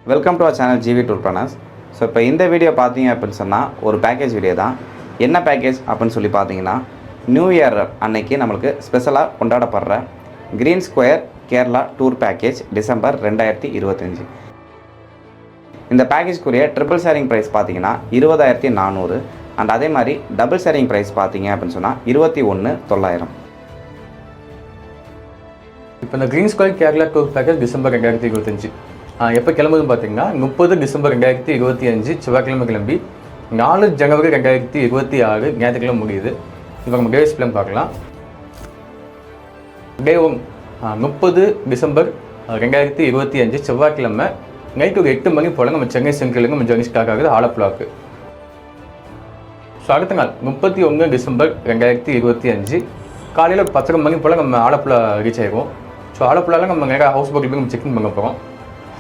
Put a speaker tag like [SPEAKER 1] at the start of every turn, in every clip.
[SPEAKER 1] Welcome to our channel GV tourpreneurs. So இப்போ இந்த video பார்த்தீங்க அப்படின்னு சொன்னால் ஒரு பேக்கேஜ் வீடியோ தான். என்ன பேக்கேஜ் அப்படின்னு சொல்லி பார்த்தீங்கன்னா, நியூ இயர் அன்னைக்கு நம்மளுக்கு ஸ்பெஷலாக கொண்டாடப்படுற green square Kerala tour package December 2025. இந்த பேக்கேஜ்க்குரிய ட்ரிபிள் ஷேரிங் ப்ரைஸ் பார்த்தீங்கன்னா 20,400 அண்ட் அதே மாதிரி டபுள் ஷேரிங் ப்ரைஸ் பார்த்தீங்க அப்படின்னு சொன்னால் 21,900.
[SPEAKER 2] இப்போ இந்த green square Kerala tour package December 2025 எப்போ கிளம்புதுன்னு பார்த்தீங்கன்னா 30 டிசம்பர் 2025 செவ்வாய்க்கிழமை கிளம்பி 4 ஜனவரி 2026 ஞாயிற்றுக்கிழமை முடியுது. இப்போ நம்ம டேஸ் பிளான் பார்க்கலாம். டே 1 30 டிசம்பர் 2025 செவ்வாய்க்கிழமை நைட்டு ஒரு 8 மணி போல நம்ம சென்னை சென்ட்ரலுக்கு நம்ம ஜர்னி ஸ்டார்ட் ஆகுது ஆலப்புழாவுக்கு. ஸோ அடுத்த நாள் 31 டிசம்பர் 2025 காலையில் ஒரு 10 மணி போல் நம்ம ஆலப்புழா ரீச் ஆகிடுவோம். ஸோ ஆலப்புழாவில் நம்ம நிறையா ஹவுஸ் போட்டில் போய் நம்ம செக்கிங் பண்ண போகிறோம்.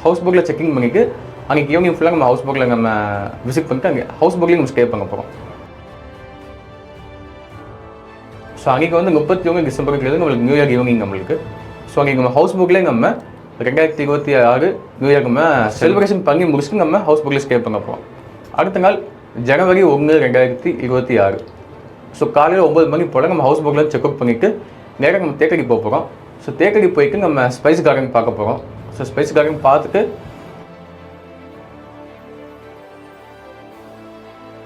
[SPEAKER 2] ஹவுஸ் போட்டில் செக்கிங் பண்ணிவிட்டு அன்றைக்கி ஈவினிங் ஃபுல்லாக நம்ம ஹவுஸ் போட்டில் நம்ம விசிட் பண்ணிட்டு அங்கே ஹவுஸ் போட்லேயும் நம்ம ஸ்டே பண்ண போகிறோம். ஸோ அன்றைக்கி வந்து 31 டிசம்பருக்கு நம்மளுக்கு நியூ இயர் ஈவினிங் நம்மளுக்கு. ஸோ அன்றைக்கி நம்ம ஹவுஸ் போட்லேயே நம்ம 2026 நியூ இயர் நம்ம செலிப்ரேஷன் பண்ணி முடிச்சுட்டு நம்ம ஹவுஸ் போட்டில் ஸ்டே பண்ண போகிறோம். அடுத்த நாள் ஜனவரி 1, 2026 ஸோ காலையில் 9 மணி போல் நம்ம ஹவுஸ் போட்டில் செக்அப் பண்ணிவிட்டு நேராக நம்ம தேக்கடி போக போகிறோம். ஸோ தேக்கடி போயிட்டு நம்ம ஸ்பைஸ் கார்டன் பார்க்க போகிறோம். ஸோ ஸ்பைஸ் கார்டன் பார்த்துட்டு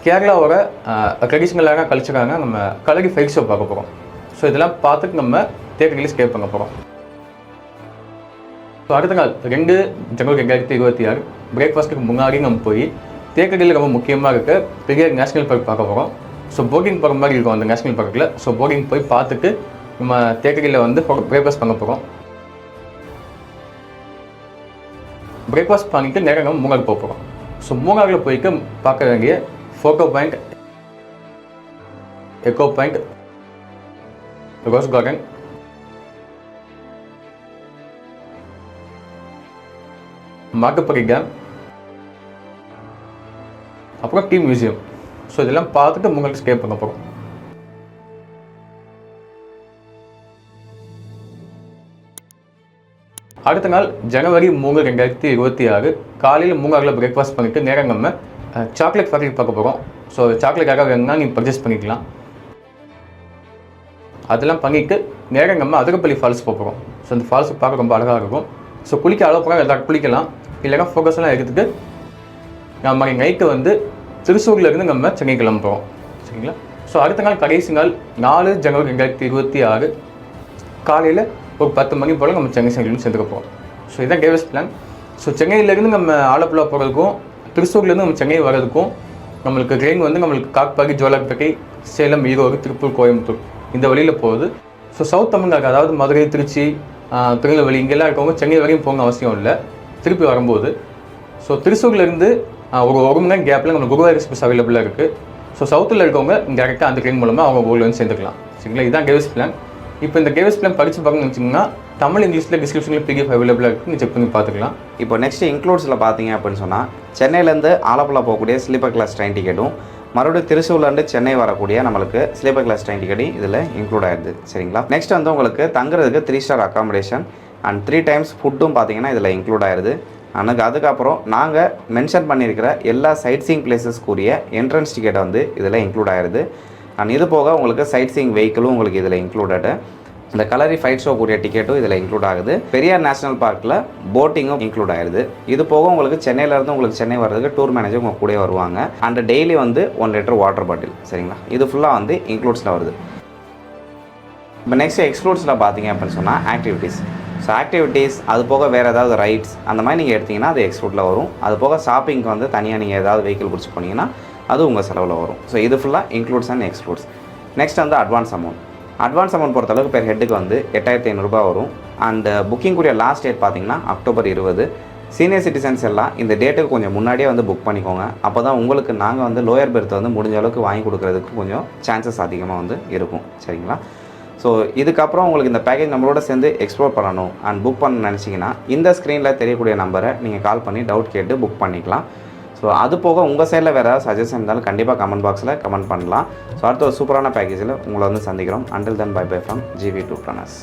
[SPEAKER 2] கேரளாவோட ட்ரெடிஷ்னலாக கல்ச்சராக நம்ம கலரி ஃபைட் ஷோ பார்க்க போகிறோம். ஸோ இதெல்லாம் பார்த்துட்டு நம்ம தேக்கடியில் ஸ்டே பண்ண போகிறோம். ஸோ அடுத்த நாள் 2 ஜனவரி 2026 பிரேக்ஃபாஸ்ட்டுக்கு முன்னாடி நம்ம போய் தேக்கடியில் ரொம்ப முக்கியமாக இருக்க பெரிய நேஷ்னல் பார்க் பார்க்க போகிறோம். ஸோ போட்டிங் போகிற மாதிரி இருக்கும் அந்த நேஷ்னல் பார்க்கில். ஸோ போட்டிங் போய் பார்த்துட்டு நம்ம தேக்கடியில் வந்து பிரேக்ஃபாஸ்ட் பண்ண போகிறோம். பிரேக்ஃபாஸ்ட் பண்ணிவிட்டு நேராக நம்ம மூணாறு போக போகிறோம். ஸோ மூணாறில் போய்ட்டு பார்க்க வேண்டிய photo point, echo point, rose garden, Mattupetty dam, அப்புறம் டீ மியூசியம். ஸோ இதெல்லாம் பார்த்துட்டு மூணாறு ஸ்டே பண்ண போகிறோம். அடுத்த நாள் ஜனவரி 3, 2026 காலையில் மூணாறில் பிரேக்ஃபாஸ்ட் பண்ணிவிட்டு நேராக நம்ம சாக்லேட் ஃபேக்ட்ரி பார்க்க போகிறோம். ஸோ சாக்லேட்டாக வேணும்னா நீங்கள் பர்ச்சேஸ் பண்ணிக்கலாம். அதெல்லாம் பண்ணிவிட்டு நேராக நம்ம அதிரப்பள்ளி ஃபால்ஸ் போக போகிறோம். ஸோ அந்த ஃபால்ஸ் பார்க்க ரொம்ப அழகாக இருக்கும். ஸோ குளிக்க அளவு போனால் எல்லாரும் குளிக்கலாம். இல்லைனா ஃபோக்கஸ்லாம் எடுத்துகிட்டு நம்ம நைட்டு வந்து திருச்சூர்லேருந்து நம்ம சென்னை கிளம்ப போகிறோம். சரிங்களா? ஸோ அடுத்த நாள் கடைசி நாள் 4 ஜனவரி 2026 காலையில் ஒரு 10 மணி போல் நம்ம சென்னை சென்ட்ரலுக்கு சேர்ந்துக்க போகிறோம். ஸோ இதான் டேஸ் பிளான். ஸோ சென்னையிலேருந்து நம்ம ஆலப்புழா போகிறதுக்கும் திருச்சூர்லேருந்து நம்ம சென்னை வர்றதுக்கும் நம்மளுக்கு ட்ரெயின் வந்து நம்மளுக்கு காட்பாடி, ஜோலார்பேட்டை, சேலம், ஈரோடு, திருப்பூர், கோயம்புத்தூர் இந்த வழியில் போகுது. ஸோ சவுத் தமிழ்நாடு அதாவது மதுரை, திருச்சி, திருநெல்வேலி இங்கெல்லாம் இருக்கவங்க சென்னை வரையும் போகணும் அவசியம் இல்லை. திருப்பி வரும்போது ஸோ திருச்சூர்லேருந்து ஒரு 1 மணி நேரம் கேப்பில் நம்ம குருவாயூர் எக்ஸ்பிரஸ் அவைலபிளாக இருக்குது. ஸோ சவுத்தில் இருக்கவங்க டேரெக்டாக அந்த ட்ரெயின் மூலமாக அவங்க ஊரில் வந்து சேர்ந்துக்கலாம். சரிங்களா? இதுதான் டேஸ் பிளான். இப்போ இந்த கேவஸ் பிளான் படித்து பார்க்கணும்னு வச்சிங்கன்னா தமிழ், இங்கிலீஷில் டிஸ்கிரிப்ஷனில் பிடிஎஃப் அவைலபிளாக இருக்குது. நீங்கள் செக் பண்ணி பார்த்துக்கலாம்.
[SPEAKER 1] இப்போ நெக்ஸ்ட் இன்க்ளூட்ஸில் பார்த்தீங்க அப்படின்னு சொன்னால் சென்னையிலேருந்து ஆலப்புழா போகக்கூடிய ஸ்லீப்பர் கிளாஸ் ட்ரெயின் டிக்கெட்டும் மறுபடியும் திருச்சூர்லேருந்து சென்னை வரக்கூடிய நம்மளுக்கு ஸ்லீப்பர் கிளாஸ் ட்ரெயின் டிக்கெட்டும் இதில் இன்க்ளூட் ஆகிடுது. சரிங்களா? நெக்ஸ்ட் வந்து உங்களுக்கு தங்குறதுக்கு 3 ஸ்டார் அக்காமடேஷன் அண்ட் 3 டைம்ஸ் ஃபுட்டும் பார்த்தீங்கன்னா இதில் இன்க்ளூட் ஆகிடுது. அதுக்கப்புறம் நாங்கள் மென்ஷன் பண்ணியிருக்கிற எல்லா சைட் சீயிங் பிளேசஸ்க்குரிய என்ட்ரன்ஸ் டிக்கெட்டை வந்து இதில் இன்க்ளூட் ஆகிடுது. அண்ட் இது போக உங்களுக்கு சைட் சீயிங் வெஹிக்கிளும் உங்களுக்கு இதில் இன்க்ளூடடு. இந்த கலரி ஃபைட் ஷோ கூடிய டிக்கெட்டும் இதில் இன்க்ளூட் ஆகுது. பெரியார் நேஷனல் பார்க்கில் போட்டிங்கும் இன்க்ளூட் ஆகிடுது. இது போக உங்களுக்கு சென்னையிலேருந்து உங்களுக்கு சென்னை வர்றதுக்கு டூர் மேனேஜர் உங்கள் கூட வருவாங்க. அண்ட் டெய்லி வந்து 1 லிட்டர் வாட்டர் பாட்டில். சரிங்களா? இது ஃபுல்லாக வந்து இன்க்ளூட்ஸில் வருது. இப்போ நெக்ஸ்ட் எக்ஸ்க்ளூட்ஸில் பார்த்தீங்க அப்படின்னு சொன்னால் ஆக்டிவிட்டீஸ். ஸோ ஆக்டிவிட்டீஸ் அது போக வேறு ஏதாவது ரைட்ஸ் அந்த மாதிரி நீங்கள் எடுத்திங்கன்னா அது எக்ஸ்க்ளூட்டில் வரும். அது போக ஷாப்பிங்க்கு வந்து தனியாக நீங்கள் ஏதாவது வெஹிக்கிள் பிடிச்சி போனீங்கன்னா அது உங்கள் செலவில் வரும். ஸோ இது ஃபுல்லாக இன்க்ளூட்ஸ் அண்ட் எக்ஸ்க்ளூட்ஸ். நெக்ஸ்ட் வந்து அட்வான்ஸ் அமௌண்ட் பொறுத்தளவுக்கு பெர் ஹெட்டுக்கு வந்து 8,500 ரூபாய் வரும். அண்ட் புக்கிங்குரிய லாஸ்ட் டேட் பார்த்தீங்கன்னா அக்டோபர் 20. சீனியர் சிட்டிசன்ஸ் எல்லாம் இந்த டேட்டுக்கு கொஞ்சம் முன்னாடியே வந்து புக் பண்ணிக்கோங்க. அப்போ தான் உங்களுக்கு நாங்கள் வந்து லோயர் பெர்த் வந்து முடிஞ்ச அளவுக்கு வாங்கி கொடுக்குறதுக்கு கொஞ்சம் சான்சஸ் அதிகமாக வந்து இருக்கும். சரிங்களா? ஸோ இதுக்கப்புறம் உங்களுக்கு இந்த பேக்கேஜ் நம்மளோட சேர்ந்து எக்ஸ்ப்ளோர் பண்ணணும் அண்ட் புக் பண்ண நினச்சிங்கன்னா இந்த ஸ்க்ரீனில் தெரியக்கூடிய நம்பரை நீங்கள் கால் பண்ணி டவுட் கேட்டு புக் பண்ணிக்கலாம். ஸோ அது போக உங்கள் சைடில் வேறு ஏதாவது சஜஷன் இருந்தாலும் கண்டிப்பாக கமெண்ட் பாக்ஸில் கமெண்ட் பண்ணலாம். ஸோ அடுத்த ஒரு சூப்பரான பேக்கேஜில் உங்களை வந்து சந்திக்கிறோம். Until then bye bye from GV டூர்பிரனர்ஸ்.